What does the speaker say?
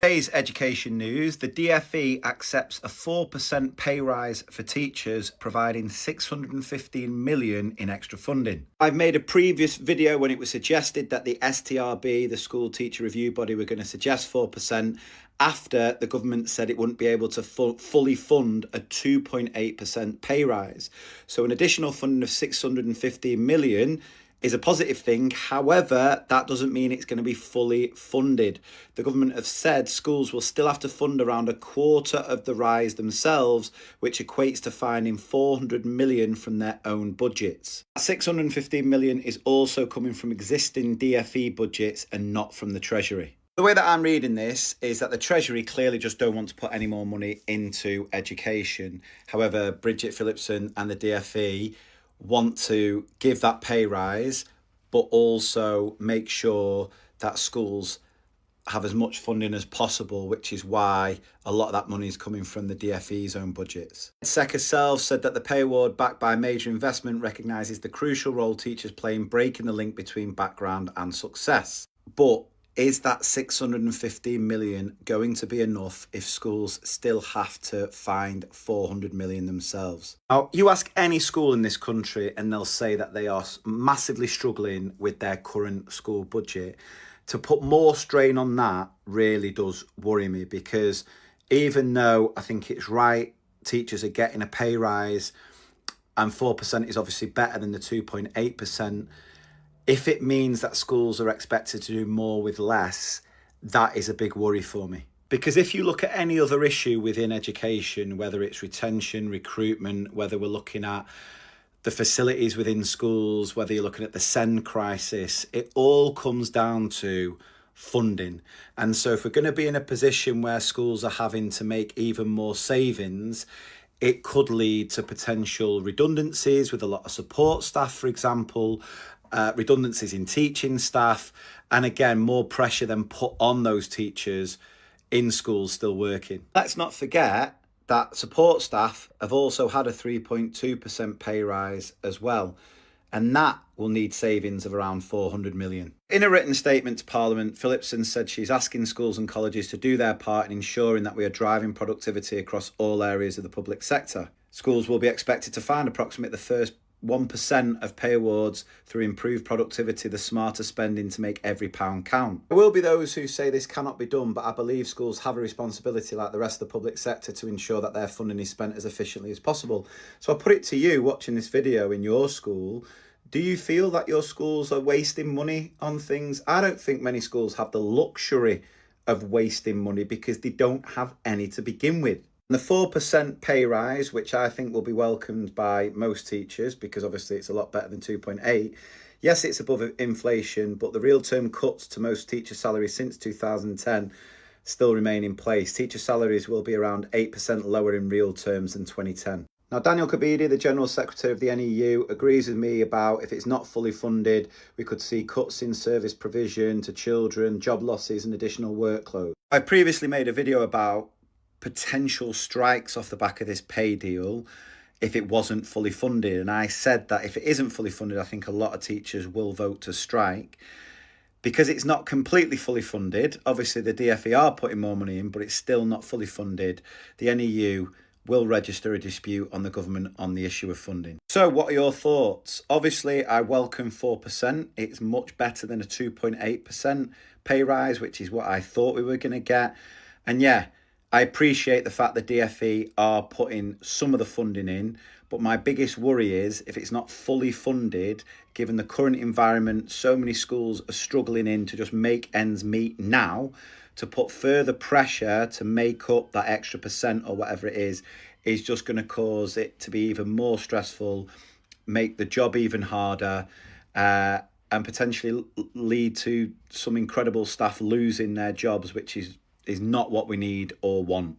Today's education news, the DfE accepts a 4% pay rise for teachers, providing 615 million in extra funding. I've made a previous video when it was suggested that the STRB, the School Teacher Review Body, were going to suggest 4% after the government said it wouldn't be able to fully fund a 2.8% pay rise. So an additional funding of 615 million is a positive thing. However, that doesn't mean it's going to be fully funded. The government have said schools will still have to fund around a quarter of the rise themselves, which equates to finding 400 million from their own budgets. 615 million is also coming from existing DfE budgets and not from the Treasury. The way that I'm reading this is that the Treasury clearly just don't want to put any more money into education. However, Bridget Phillipson and the DfE want to give that pay rise, but also make sure that schools have as much funding as possible, which is why a lot of that money is coming from the DfE's own budgets. SEC herself said that the pay award, backed by major investment, recognises the crucial role teachers play in breaking the link between background and success. But is that 615 million going to be enough if schools still have to find 400 million themselves? Now, you ask any school in this country and they'll say that they are massively struggling with their current school budget. To put more strain on that really does worry me, because even though I think it's right, teachers are getting a pay rise and 4% is obviously better than the 2.8%, if it means that schools are expected to do more with less, that is a big worry for me. Because if you look at any other issue within education, whether it's retention, recruitment, whether we're looking at the facilities within schools, whether you're looking at the SEND crisis, it all comes down to funding. And so if we're going to be in a position where schools are having to make even more savings, it could lead to potential redundancies with a lot of support staff, for example, redundancies in teaching staff, and again, more pressure then put on those teachers in schools still working. Let's not forget that support staff have also had a 3.2% pay rise as well, and that will need savings of around 400 million. In a written statement to Parliament, Phillipson said she's asking schools and colleges to do their part in ensuring that we are driving productivity across all areas of the public sector. Schools will be expected to find approximately the first 1% of pay awards through improved productivity, the smarter spending to make every pound count. There will be those who say this cannot be done, but I believe schools have a responsibility, like the rest of the public sector, to ensure that their funding is spent as efficiently as possible. So I put it to you, watching this video in your school, do you feel that your schools are wasting money on things? I don't think many schools have the luxury of wasting money because they don't have any to begin with. The 4% pay rise, which I think will be welcomed by most teachers because obviously it's a lot better than 2.8. Yes, it's above inflation, but the real term cuts to most teacher salaries since 2010 still remain in place. Teacher salaries will be around 8% lower in real terms than 2010. Now, Daniel Kebede, the General Secretary of the NEU, agrees with me about if it's not fully funded, we could see cuts in service provision to children, job losses and additional workload. I previously made a video about potential strikes off the back of this pay deal if it wasn't fully funded, and I said that if it isn't fully funded, I think a lot of teachers will vote to strike because it's not completely fully funded. Obviously the DfE are putting more money in, but it's still not fully funded. The NEU will register a dispute on the government on the issue of funding. So what are your thoughts? Obviously I welcome 4%. It's much better than a 2.8% pay rise, which is what I thought we were going to get. And yeah, I appreciate the fact that DfE are putting some of the funding in, but my biggest worry is if it's not fully funded, given the current environment, so many schools are struggling in to just make ends meet now, to put further pressure to make up that extra percent or whatever it is just going to cause it to be even more stressful, make the job even harder, and potentially lead to some incredible staff losing their jobs, which is not what we need or want.